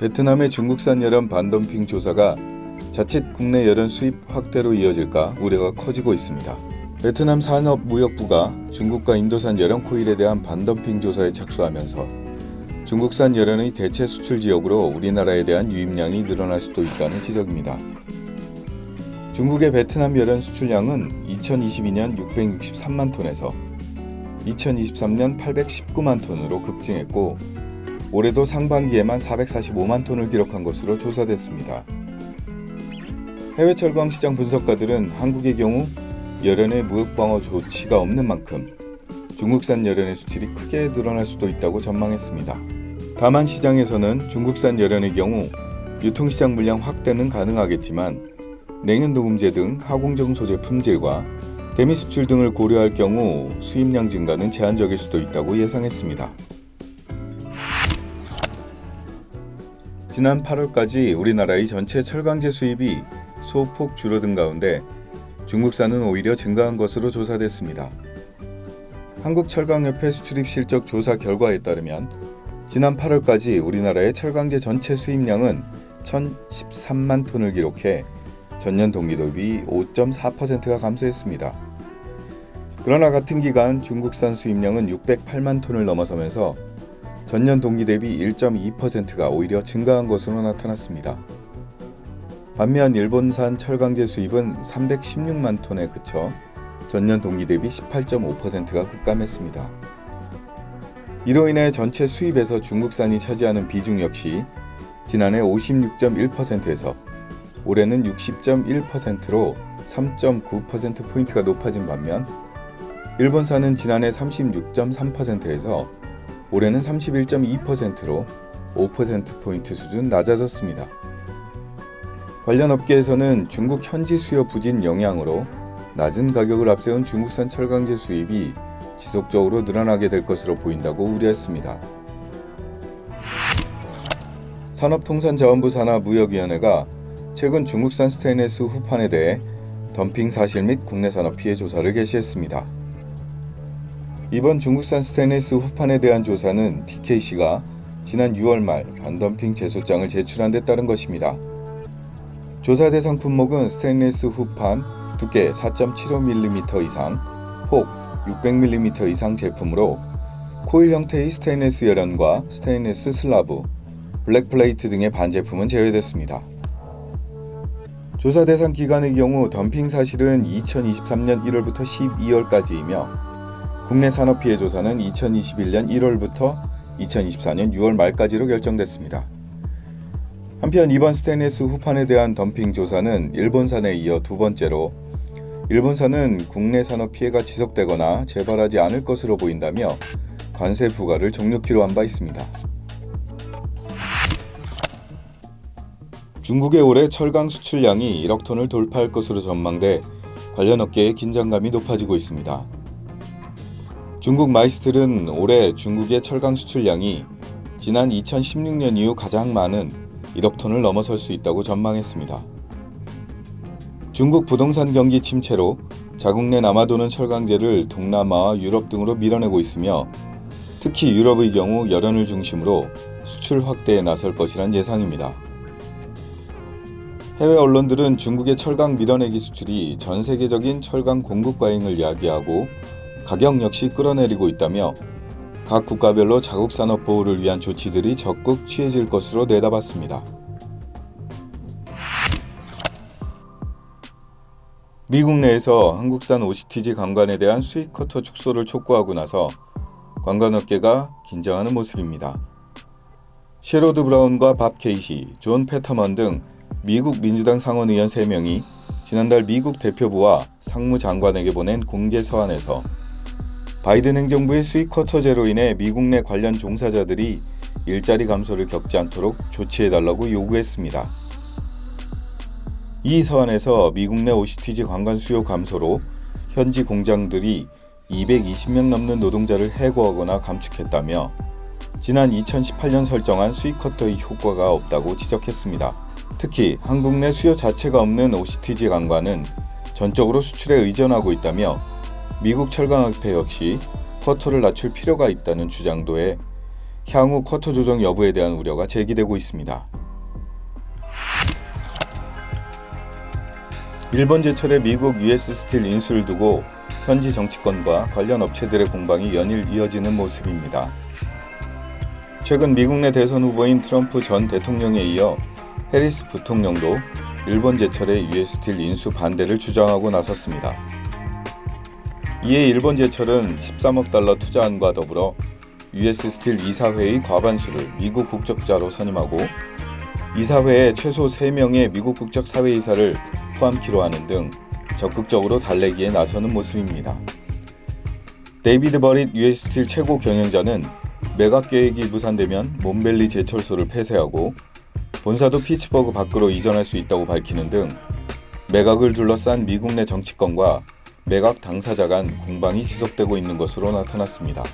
베트남의 중국산 열연 반덤핑 조사가 자칫 국내 열연 수입 확대로 이어질까 우려가 커지고 있습니다. 베트남 산업무역부가 중국과 인도산 열연 코일에 대한 반덤핑 조사에 착수하면서 중국산 열연의 대체 수출 지역으로 우리나라에 대한 유입량이 늘어날 수도 있다는 지적입니다. 중국의 베트남 열연 수출량은 2022년 663만 톤에서 2023년 819만 톤으로 급증했고 올해도 상반기에만 445만 톤을 기록한 것으로 조사됐습니다. 해외 철강 시장 분석가들은 한국의 경우 열연의 무역 방어 조치가 없는 만큼 중국산 열연의 수출이 크게 늘어날 수도 있다고 전망했습니다. 다만 시장에서는 중국산 열연의 경우 유통시장 물량 확대는 가능하겠지만 냉연 녹음제 등 하공정 소재 품질과 대미 수출 등을 고려할 경우 수입량 증가는 제한적일 수도 있다고 예상했습니다. 지난 8월까지 우리나라의 전체 철강제 수입이 소폭 줄어든 가운데 중국산은 오히려 증가한 것으로 조사됐습니다. 한국철강협회 수출입 실적 조사 결과에 따르면 지난 8월까지 우리나라의 철강제 전체 수입량은 1,013만 톤을 기록해 전년 동기 대비 5.4%가 감소했습니다. 그러나 같은 기간 중국산 수입량은 608만 톤을 넘어서면서 전년 동기 대비 1.2%가 오히려 증가한 것으로 나타났습니다. 반면 일본산 철강제 수입은 316만 톤에 그쳐 전년 동기 대비 18.5%가 급감했습니다. 이로 인해 전체 수입에서 중국산이 차지하는 비중 역시 지난해 56.1%에서 올해는 60.1%로 3.9%포인트가 높아진 반면 일본산은 지난해 36.3%에서 올해는 31.2%로 5%포인트 수준 낮아졌습니다. 관련 업계에서는 중국 현지 수요 부진 영향으로 낮은 가격을 앞세운 중국산 철강제 수입이 지속적으로 늘어나게 될 것으로 보인다고 우려했습니다. 산업통상자원부 산하무역위원회가 최근 중국산 스테인리스 후판에 대해 덤핑 사실 및 국내 산업 피해 조사를 개시했습니다. 이번 중국산 스테인리스 후판에 대한 조사는 TKC가 지난 6월 말 반덤핑 제소장을 제출한 데 따른 것입니다. 조사 대상 품목은 스테인리스 후판 두께 4.75mm 이상, 폭 600mm 이상 제품으로 코일 형태의 스테인리스 열연과 스테인리스 슬라브, 블랙플레이트 등의 반제품은 제외됐습니다. 조사 대상 기간의 경우 덤핑 사실은 2023년 1월부터 12월까지이며 국내 산업 피해 조사는 2021년 1월부터 2024년 6월 말까지로 결정됐습니다. 한편 이번 스테인리스 후판에 대한 덤핑 조사는 일본산에 이어 두 번째로 일본산은 국내 산업 피해가 지속되거나 재발하지 않을 것으로 보인다며 관세 부과를 종료키로 한 바 있습니다. 중국의 올해 철강 수출량이 1억 톤을 돌파할 것으로 전망돼 관련 업계의 긴장감이 높아지고 있습니다. 중국 마이스틀은 올해 중국의 철강 수출량이 지난 2016년 이후 가장 많은 1억 톤을 넘어설 수 있다고 전망했습니다. 중국 부동산 경기 침체로 자국 내 남아도는 철강제를 동남아와 유럽 등으로 밀어내고 있으며 특히 유럽의 경우 열연을 중심으로 수출 확대에 나설 것이란 예상입니다. 해외 언론들은 중국의 철강 밀어내기 수출이 전 세계적인 철강 공급 과잉을 야기하고 가격 역시 끌어내리고 있다며 각 국가별로 자국 산업 보호를 위한 조치들이 적극 취해질 것으로 내다봤습니다. 미국 내에서 한국산 OCTG 관관에 대한 수입 쿼터 축소를 촉구하고 나서 관광업계가 긴장하는 모습입니다. 셰로드 브라운과 밥 케이시, 존 페터먼 등 미국 민주당 상원 의원 3명이 지난달 미국 대표부와 상무장관에게 보낸 공개 서한에서 바이든 행정부의 수입 쿼터 제로 인해 미국 내 관련 종사자들이 일자리 감소를 겪지 않도록 조치해달라고 요구했습니다. 이 서한에서 미국 내 OCTG 관관 수요 감소로 현지 공장들이 220명 넘는 노동자를 해고하거나 감축했다며 지난 2018년 설정한 수입 쿼터의 효과가 없다고 지적했습니다. 특히 한국 내 수요 자체가 없는 OCTG 관관은 전적으로 수출에 의존하고 있다며 미국 철강협회 역시 쿼터를 낮출 필요가 있다는 주장도에 향후 쿼터 조정 여부에 대한 우려가 제기되고 있습니다. 일본 제철의 미국 US 스틸 인수를 두고 현지 정치권과 관련 업체들의 공방이 연일 이어지는 모습입니다. 최근 미국 내 대선 후보인 트럼프 전 대통령에 이어 해리스 부통령도 일본 제철의 US 스틸 인수 반대를 주장하고 나섰습니다. 이에 일본 제철은 13억 달러 투자안과 더불어 US 스틸 이사회의 과반수를 미국 국적자로 선임하고 이사회에 최소 3명의 미국 국적 사회이사를 포함키로 하는 등 적극적으로 달래기에 나서는 모습입니다. 데이비드 버릿 US 스틸 최고 경영자는 매각 계획이 무산되면 몬벨리 제철소를 폐쇄하고 본사도 피츠버그 밖으로 이전할 수 있다고 밝히는 등 매각을 둘러싼 미국 내 정치권과 매각 당사자 간 공방이 지속되고 있는 것으로 나타났습니다.